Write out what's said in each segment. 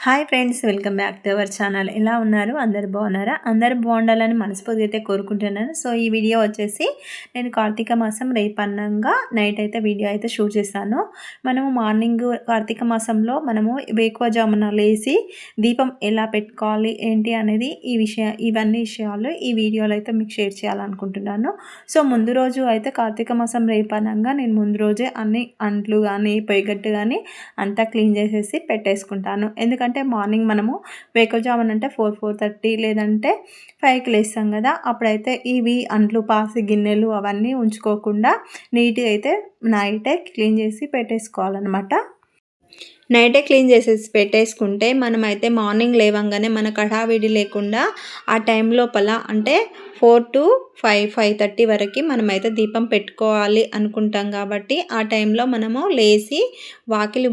Hi friends, welcome back to our channel. ఎలా ఉన్నారు? అందరు బాగున్నారా? అందరు బాగుండాలని మనస్ఫూర్తిగా అయితే కోరుకుంటున్నాను. సో ఈ వీడియో వచ్చేసి నేను కార్తీక మాసం రేపన్నంగా నైట్ అయితే వీడియో అయితే షూట్ చేశాను. మనము మార్నింగ్ కార్తీక మాసంలో మనము వేకువజామున లేసి దీపం ఎలా పెట్టుకోవాలి ఏంటి అనేది ఇవన్నీ విషయాలు ఈ వీడియోలో అయితే మీకు షేర్ చేయాలనుకుంటున్నాను. సో ముందు రోజు అయితే కార్తీక మాసం రేపన్నంగా నేను ముందు రోజే అన్ని అంట్లు కానీ పొయ్యిగట్టు కానీ అంతా క్లీన్ చేసేసి పెట్టేసుకుంటాను. ఎందుకంటే మార్నింగ్ మనము వేకువజామున అంటే 4:30 లేదంటే 5కి లేస్తాం కదా. అప్పుడైతే ఇవి అంట్లు పాసి గిన్నెలు అవన్నీ ఉంచుకోకుండా నీట్గా అయితే నైటే క్లీన్ చేసి పెట్టేసుకోవాలన్నమాట. నైటే క్లీన్ చేసేసి పెట్టేసుకుంటే మనమైతే మార్నింగ్ లేవంగానే మనకు హడావిడి లేకుండా ఆ టైం లోపల అంటే 4 to 5:30 వరకు మనమైతే దీపం పెట్టుకోవాలి అనుకుంటాం. కాబట్టి ఆ టైంలో మనము లేచి వాకిలి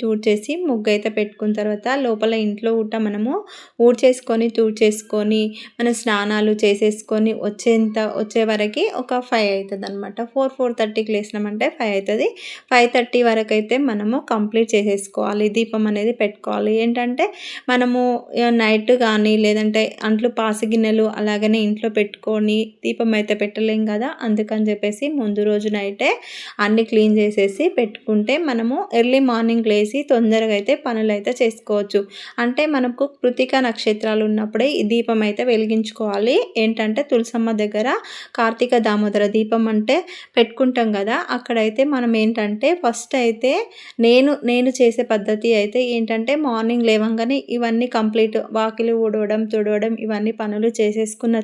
తూడ్చేసి ముగ్గు అయితే పెట్టుకున్న తర్వాత లోపల ఇంట్లో మనము తూడ్చేసుకొని మన స్నానాలు చేసేసుకొని వచ్చే వరకు ఒక 5 అవుతుంది అనమాట. 4:30కి లేసినామంటే 5 అవుతుంది. 5:30 వరకు అయితే మనము కంప్లీట్ చేసేసుకోవాలి, దీపం అనేది పెట్టుకోవాలి. ఏంటంటే మనము నైట్ కానీ లేదంటే అంట్లు పాసి గిన్నెలు అలాగనే ఇంట్లో పెట్టుకొని దీపం అయితే పెట్టలేం కదా. అందుకని చెప్పేసి ముందు రోజు నైటే అన్నీ క్లీన్ చేసేసి పెట్టుకుంటే మనము ఎర్లీ మార్నింగ్ లేచి తొందరగా అయితే పనులు అయితే చేసుకోవచ్చు. అంటే మనకు కృతిక నక్షత్రాలు ఉన్నప్పుడే ఈ దీపం అయితే వెలిగించుకోవాలి. ఏంటంటే తులసమ్మ దగ్గర కార్తీక దామోదర దీపం అంటే పెట్టుకుంటాం కదా. అక్కడైతే మనం ఏంటంటే ఫస్ట్ అయితే నేను చేసే పద్ధతి అయితే ఏంటంటే మార్నింగ్ లేవంగానే ఇవన్నీ కంప్లీట్ వాకిలి ఊడవడం తుడవడం ఇవన్నీ పనులు చేసేసుకున్న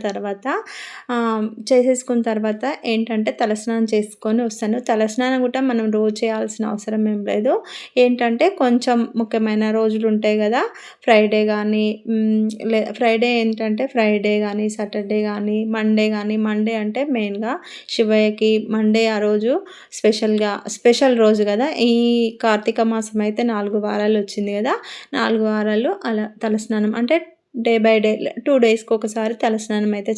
తర్వాత ఏంటంటే తలస్నానం చేసుకొని వస్తాను. తలస్నానం కూడా మనం రోజు చేయాల్సిన అవసరం ఏం లేదు. ఏంటంటే కొంచెం ముఖ్యమైన రోజులు ఉంటాయి కదా, ఫ్రైడే కానీ ఫ్రైడే కానీ సాటర్డే కానీ మండే అంటే మెయిన్గా శివయ్యకి మండే ఆ రోజు స్పెషల్ రోజు కదా. ఈ కార్తీక మాసం అయితే 4 వారాలు వచ్చింది కదా. 4 వారాలు అలా తలస్నానం అంటే డే బై డే 2 డేస్కి ఒకసారి తలస్నానం అయితే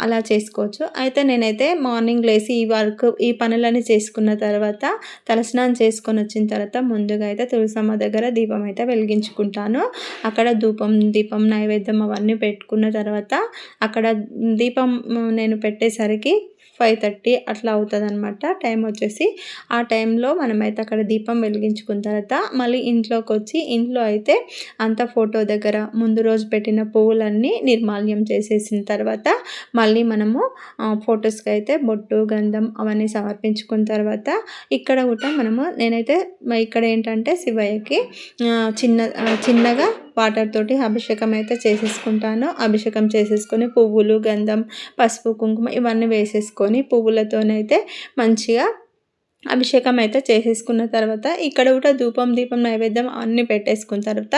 అలా చేసుకోవచ్చు. అయితే నేనైతే మార్నింగ్ లేసి ఈ పనులన్నీ చేసుకున్న తర్వాత తలస్నానం చేసుకొని వచ్చిన తర్వాత ముందుగా అయితే తులసమ్మ దగ్గర దీపం అయితే వెలిగించుకుంటాను. అక్కడ దీపం నైవేద్యం అవన్నీ పెట్టుకున్న తర్వాత అక్కడ దీపం నేను పెట్టేసరికి 5:30 అట్లా అవుతుంది అనమాట. టైం వచ్చేసి ఆ టైంలో మనమైతే అక్కడ దీపం వెలిగించుకున్న తర్వాత మళ్ళీ ఇంట్లోకి వచ్చి ఇంట్లో అయితే అంత ఫోటో దగ్గర ముందు రోజు పెట్టిన పువ్వులన్నీ నిర్మాల్యం చేసేసిన తర్వాత మళ్ళీ మనము ఫొటోస్కి అయితే బొట్టు గంధం అవన్నీ సమర్పించుకున్న తర్వాత ఇక్కడ కూడా నేనైతే ఇక్కడ ఏంటంటే శివయ్యకి చిన్నగా వాటర్ తోటి అభిషేకం అయితే చేసేసుకుంటాను. అభిషేకం చేసేసుకొని పువ్వులు గంధం పసుపు కుంకుమ ఇవన్నీ వేసేసుకొని పువ్వులతోనైతే మంచిగా అభిషేకం అయితే చేసేసుకున్న తర్వాత ఇక్కడ కూడా దీపం నైవేద్యం అన్నీ పెట్టేసుకున్న తర్వాత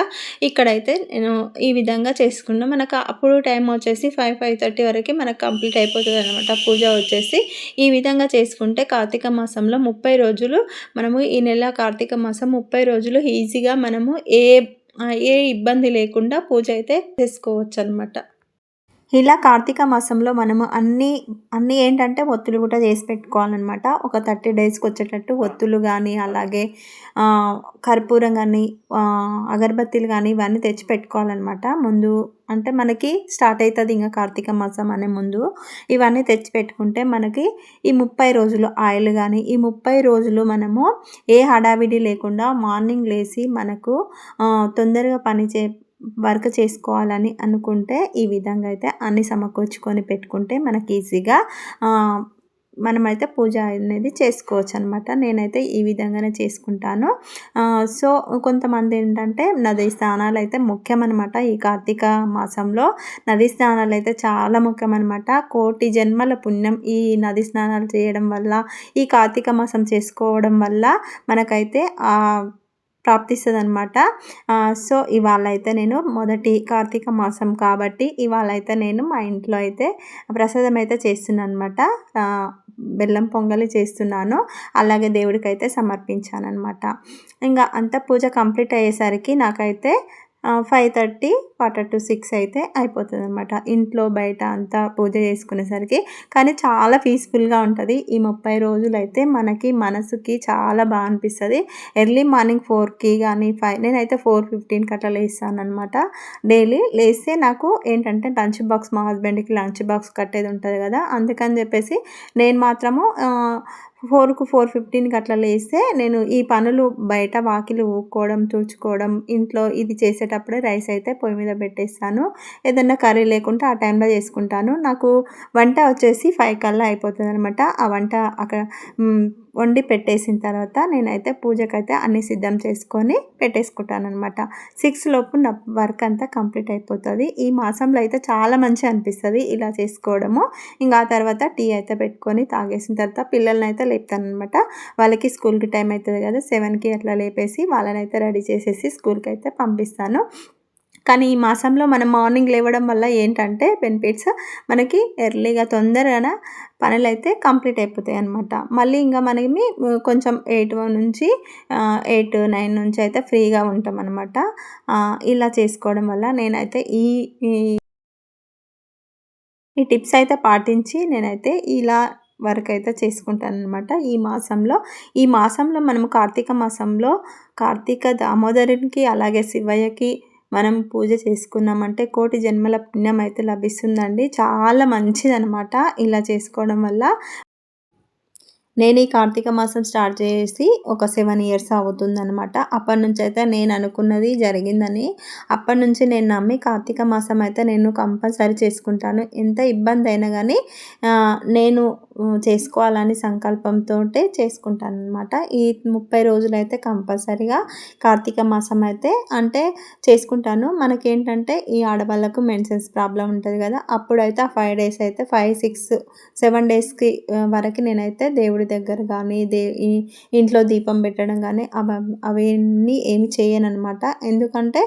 ఇక్కడైతే నేను ఈ విధంగా చేసుకున్నా. మనకు అప్పుడు టైం వచ్చేసి 5:30 వరకు మనకు కంప్లీట్ అయిపోతుంది అనమాట పూజ వచ్చేసి. ఈ విధంగా చేసుకుంటే కార్తీక మాసంలో 30 రోజులు మనము ఈ నెల కార్తీక మాసం 30 రోజులు ఈజీగా మనము ఏ ఇబ్బంది లేకుండా పూజ అయితే చేసుకోవచ్చు అనమాట. ఇలా కార్తీక మాసంలో మనము అన్నీ ఏంటంటే ఒత్తులు కూడా చేసి పెట్టుకోవాలన్నమాట. ఒక 30 డేస్కి వచ్చేటట్టు ఒత్తులు కానీ అలాగే కర్పూరం కానీ అగరబత్తీలు కానీ ఇవన్నీ తెచ్చి పెట్టుకోవాలన్నమాట. ముందు అంటే మనకి స్టార్ట్ అవుతుంది ఇంకా కార్తీక మాసం అనే ముందు ఇవన్నీ తెచ్చి పెట్టుకుంటే మనకి ఈ 30 రోజులు ఆయిల్ కానీ ఈ 30 రోజులు మనము ఏ హడావిడి లేకుండా మార్నింగ్ లేచి మనకు తొందరగా వర్క్ చేసుకోవాలని అనుకుంటే ఈ విధంగా అయితే అన్ని సమకూర్చుకొని పెట్టుకుంటే మనకి ఈజీగా మనమైతే పూజ అనేది చేసుకోవచ్చు అనమాట. నేనైతే ఈ విధంగానే చేసుకుంటాను. సో కొంతమంది ఏంటంటే నదీ స్నానాలు అయితే ముఖ్యం అనమాట. ఈ కార్తీక మాసంలో నదీ స్నానాలు అయితే చాలా ముఖ్యం అనమాట. కోటి జన్మల పుణ్యం ఈ నదీ స్నానాలు చేయడం వల్ల, ఈ కార్తీక మాసం చేసుకోవడం వల్ల మనకైతే ప్రాప్తిస్తుంది అనమాట. సో ఇవాళ అయితే నేను మొదటి కార్తీక మాసం కాబట్టి ఇవాళ అయితే నేను మా ఇంట్లో అయితే ప్రసాదం అయితే చేస్తున్నాను అనమాట. బెల్లం పొంగలి చేస్తున్నాను. అలాగే దేవుడికి అయితే సమర్పించాను అనమాట. ఇంకా అంత పూజ కంప్లీట్ అయ్యేసరికి నాకైతే 5:30 4:45 అయితే అయిపోతుందనమాట. ఇంట్లో బయట అంతా పూజ చేసుకునేసరికి. కానీ చాలా పీస్‌ఫుల్‌గా ఉంటది. ఈ 30 రోజులైతే మనకి మనసుకి చాలా అనిపిస్తది. ఎర్లీ మార్నింగ్ 4కి గానీ నేనైతే 4:15కి అట్లా లేస్తాననమాట. డైలీ లేస్తే నాకు ఏంటంటే లంచ్ బాక్స్ మా హస్బెండ్‌కి లంచ్ బాక్స్ కట్టేది ఉంటది గదా! అందుకని జెప్పేసి నేను మాత్రము 4కు 4:15కి అట్లా లేస్తే నేను ఈ పనులు బయట వాకిలి ఊక్కోవడం, తుడుచుకోవడం, ఇంట్లో ఇది చేసేటప్పుడే రైస్ అయితే పొయ్యి మీద పెట్టేస్తాను. ఏదన్నా కర్రీ లేకుంటే ఆ టైంలో చేసుకుంటాను. నాకు వంట వచ్చేసి 5 కల్లా అయిపోతదనమాట. ఆ వంట అక్కడ వండి పెట్టేసిన తర్వాత నేనైతే పూజకైతే అన్నీ సిద్ధం చేసుకొని పెట్టేసుకుంటాననమాట. 6 లోపు నా వర్క్ అంతా కంప్లీట్ అయిపోతది. ఈ మాసంలో అయితే చాలా మంచిగా అనిపిస్తది ఇలా చేసుకోవడము. ఇంగా ఆ తర్వాత టీ అయితే పెట్టుకొని తాగేసిన తర్వాత పిల్లలనైతే లేపుతాననమాట. వాళ్ళకి స్కూల్‌కి టైం అయితది కదా! 7కి అట్లా లేపేసి వాళ్ళనైతే రెడీ చేసేసి స్కూల్‌కైతే పంపిస్తాను. కానీ ఈ మాసంలో మనం మార్నింగ్ లేవడం వల్ల ఏంటంటే బెనిఫిట్స్ మనకి ఎర్లీగా తొందరగా పనులైతే కంప్లీట్ అయిపోతాయన్నమాట. మళ్ళీ ఇంగా మనమి కొంచెం 8 నుంచి 8, 9 నుంచి అయితే ఫ్రీగా ఉంటామనమాట. ఇలా చేసుకోవడం వల్ల నేనైతే ఈ ఈ ఈ టిప్స్ అయితే పాటించి నేనైతే ఇలా వర్క్ అయితే చేసుకుంటాననమాట ఈ మాసంలో. ఈ మాసంలో మనము కార్తీక మాసంలో కార్తీక దామోదరునికి అలాగే శివయ్యకి మనం పూజ చేసుకున్నామంటే కోటి జన్మల పుణ్యం అయితే లభిస్తుందండి. చాలా మంచిదనమాట ఇలా చేసుకోవడం వల్ల. నేను ఈ కార్తీక మాసం స్టార్ట్ చేసి ఒక 7 ఇయర్స్ అవుతుందనమాట. అప్పటినుంచయితే నేను అనుకున్నది జరిగిందని, అప్పటినుంచి నేను నమ్మి కార్తీక మాసం అయితే నేను కంపల్సరీ చేసుకుంటాను. ఎంత ఇబ్బంది అయినా గానీ నేను చేసుకోవాలని సంకల్పంతోటే చేసుకుంటాననమాట. ఈ 30 రోజులైతే కంపల్సరీగా కార్తీక మాసం అయితే అంటే చేసుకుంటాను. మనకేంటంటే ఈ ఆడవాళ్ళకు మెన్సెన్స్ ప్రాబ్లమ్ ఉంటది గదా! అప్పుడైతే ఆ 5 డేస్ అయితే 5, 6, 7 డేస్‌కి వరకి నేనైతే దేవుడి దగ్గర గానీ, ఇంట్లో దీపం పెట్టడం గానీ అవన్నీ ఏమి చేయననమాట. ఎందుకంటే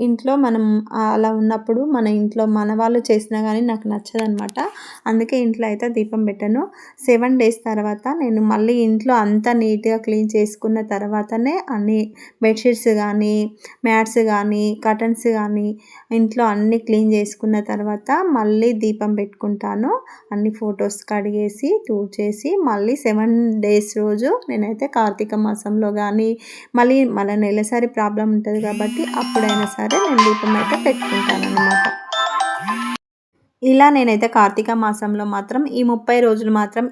ఇంట్లో మనం అలా ఉన్నప్పుడు మన ఇంట్లో మన వాళ్ళు చేసినా గానీ నాకు నచ్చదనమాట. అందుకే ఇంట్లో అయితే దీపం పెట్టను. 7 డేస్ తర్వాత నేను మళ్ళీ ఇంట్లో అంతా నీట్‌గా క్లీన్ చేసుకున్న తర్వాతనే అన్నీ బెడ్‌షీట్స్ గానీ, మ్యాట్స్ గానీ, కర్టన్స్ గానీ ఇంట్లో అన్నీ క్లీన్ చేసుకున్న తర్వాత మళ్ళీ దీపం పెట్టుకుంటాను. అన్ని ఫొటోస్ కడిగేసి, తుడిచేసి మళ్ళీ 7 డేస్ రోజు నేనైతే కార్తీక మాసంలో గానీ, మళ్ళీ మన నెలసరి ప్రాబ్లమ్ ఉంటది కాబట్టి అప్పుడైనా సరే నేను దీపం అయితే పెట్టుకుంటాననమాట. ఇలా నేనైతే కార్తీక మాసంలో మాత్రం ఈ 30 రోజులు మాత్రం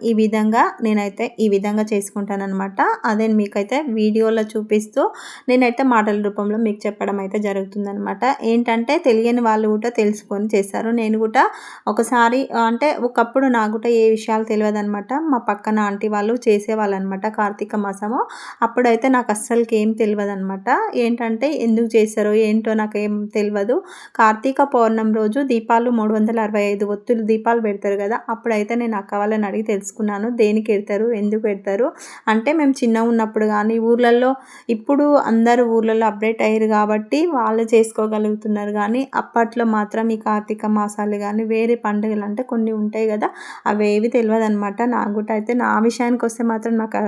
నేనైతే ఈ విధంగా చేసుకుంటాననమాట. అదే మీకైతే వీడియోలో చూపిస్తూ నేనైతే మాటల రూపంలో మీకు చెప్పడం అయితే జరుగుతుందనమాట. ఏంటంటే తెలియని వాళ్ళు కూడా తెలుసుకొని చేస్తారు. నేను కూడా ఒకసారి అంటే ఒకప్పుడు నాకు కూడా ఏ విషయాలు తెలియదనమాట. మా పక్కన ఆంటీ వాళ్ళు చేసేవాళ్ళనమాట కార్తీక మాసము. అప్పుడైతే నాకు అస్సలకి ఏం తెలియదనమాట. ఏంటంటే ఎందుకు చేస్తారో ఏంటో నాకేం తెలవదు. కార్తీక పౌర్ణమి రోజు దీపాలు 365 ఒత్తులు దీపాలు పెడతారు కదా! అప్పుడైతే నేను అక్క వాళ్ళని అడిగి తెలుసుకున్నాను. దేనికి పెడతారు? ఎందుకు పెడతారు? అంటే మేము చిన్నగున్నప్పుడు గానీ ఊర్లల్లో ఇప్పుడు అందరూ ఊర్లలో అప్డేట్ అయ్యారు కాబట్టి వాళ్ళు చేసుకోగలుగుతున్నారు గానీ, అప్పట్లో మాత్రం ఈ కార్తీక మాసాలు గానీ, వేరే పండుగలు అంటే కొన్ని ఉంటాయి కదా! అవేవి తెలవదనమాట. నాకు కూడా అయితే నా విషయానికొస్తే మాత్రం నాకు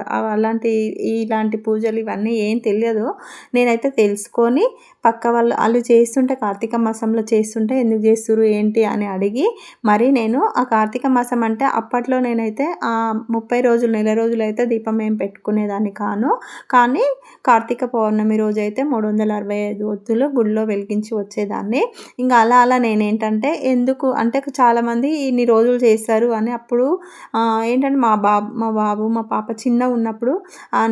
ఇలాంటి పూజలు ఇవన్నీ ఏం తెలియదు. నేనైతే తెలుసుకొని పక్క వాళ్ళు చేస్తుంటే కార్తీక మాసంలో చేస్తుంటే ఎందుకు చేస్తుర్రు ఏంటి అని అడిగి మరి నేను ఆ కార్తీక మాసం అంటే అప్పట్లో నేనైతే 30 రోజులు నెల రోజులైతే దీపం ఏం పెట్టుకునేదాన్ని కానీ కార్తీక పౌర్ణమి రోజైతే 365 ఒత్తులు గుడిలో వెలిగించి వచ్చేదాన్ని. ఇంకా అలా నేనేంటంటే ఎందుకు అంటే చాలామంది ఇన్ని రోజులు చేస్తారు అని అప్పుడు ఏంటంటే మా పాప చిన్నగున్నప్పుడు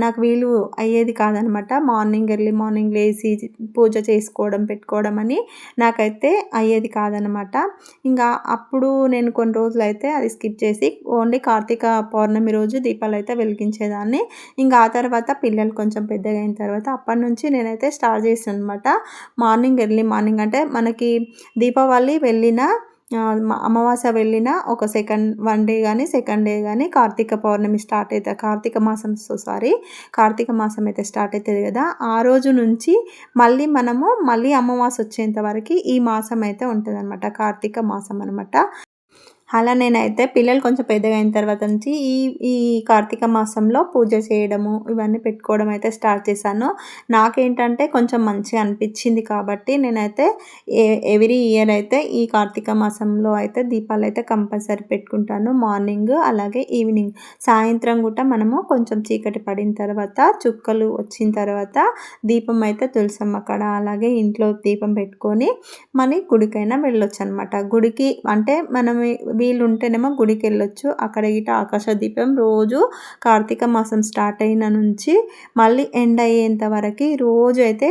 నాకు వీలు అయ్యేది కాదనమాట. ఎర్లీ మార్నింగ్ లేసి పూజ చేసుకోవడం, పెట్టుకోవడం అని నాకైతే అయ్యేది కాదనమాట. ఇంకా అప్పుడు నేను కొన్ని రోజులైతే అది స్కిప్ చేసి ఓన్లీ కార్తీక పౌర్ణమి రోజు దీపాలైతే వెలిగించేదాన్ని. ఇంకా ఆ తర్వాత పిల్లలు కొంచెం పెద్దగా అయిన తర్వాత అప్పటినుంచి నేనైతే స్టార్ట్ చేశాననమాట. ఎర్లీ మార్నింగ్ అంటే మనకి దీపావళి వెళ్ళిన అమావాస్య వెళ్ళిన ఒక వన్ డే గానీ, సెకండ్ డే గానీ కార్తీక పౌర్ణమి స్టార్ట్ అయితది. కార్తీక మాసం అయితే స్టార్ట్ అయితది కదా! ఆ రోజు నుంచి మళ్ళీ అమావాస్య వచ్చేంత వరకి ఈ మాసం అయితే ఉంటదనమాట. కార్తీక మాసం అనమాట. అలా నేనైతే పిల్లలు కొంచెం పెద్దగా అయిన తర్వాత నుంచి ఈ ఈ కార్తీక మాసంలో పూజ చేయడము, ఇవన్నీ పెట్టుకోవడం అయితే స్టార్ట్ చేశాను. నాకేంటంటే కొంచెం మంచిగా అనిపించింది కాబట్టి నేనైతే ఎవ్రీ ఇయర్ అయితే ఈ కార్తీక మాసంలో అయితే దీపాలైతే కంపల్సరీ పెట్టుకుంటాను. మార్నింగ్ అలాగే ఈవినింగ్. సాయంత్రం కూడా మనము కొంచెం చీకటి పడిన తర్వాత చుక్కలు వచ్చిన తర్వాత దీపం అయితే తులసమ్మ కాడ అలాగే ఇంట్లో దీపం పెట్టుకొని మళ్ళీ గుడికైనా వెళ్ళొచ్చనమాట. గుడికి అంటే మనం వీలుంటేనేమో గుడికెళ్ళొచ్చు. అక్కడ గిట ఆకాశ దీపం రోజు కార్తీక మాసం స్టార్ట్ అయిన నుంచి మళ్ళీ ఎండ్ అయ్యేంత వరకి రోజు అయితే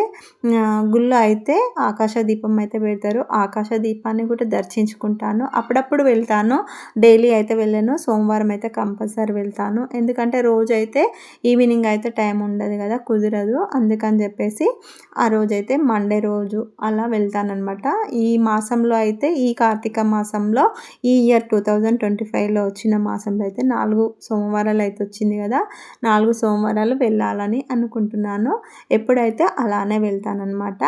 గుళ్ళో అయితే ఆకాశ దీపం అయితే పెడతారు. ఆకాశ దీపాన్ని కూడా దర్శించుకుంటాను. అప్పుడప్పుడు వెళ్తాను. డైలీ అయితే వెళ్ళను. సోమవారం అయితే కంపల్సరీ వెళ్తాను. ఎందుకంటే రోజైతే ఈవినింగ్ అయితే టైం ఉండదు కదా, కుదరదు. అందుకని చెప్పేసి ఆ రోజైతే మండే రోజు అలా వెళ్తాననమాట. ఈ మాసంలో అయితే ఈ కార్తీక మాసంలో ఈ ఇయర్ 2025లో వచ్చిన మాసంలో అయితే 4 సోమవారాలు అయితే వచ్చింది కదా, 4 సోమవారాలు వెళ్ళాలని అనుకుంటున్నాను. ఎప్పుడైతే అలానే వెళ్తాననమాట.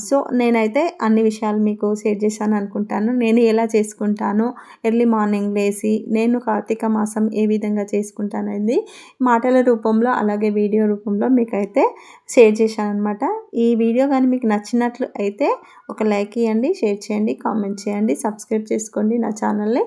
సో నేనైతే అన్ని విషయాలు మీకు షేర్ చేశాను అనుకుంటాను. నేను ఎలా చేసుకుంటాను, ఎర్లీ మార్నింగ్ లేసి నేను కార్తీక మాసం ఏ విధంగా చేసుకుంటాననేది మాటల రూపంలో అలాగే వీడియో రూపంలో మీకైతే షేర్ చేశాననమాట. ఈ వీడియో కానీ మీకు నచ్చినట్లు అయితే ఒక లైక్ ఇవ్వండి, షేర్ చేయండి, కామెంట్ చేయండి, సబ్స్క్రైబ్ చేసుకోండి నా ఛానల్ని.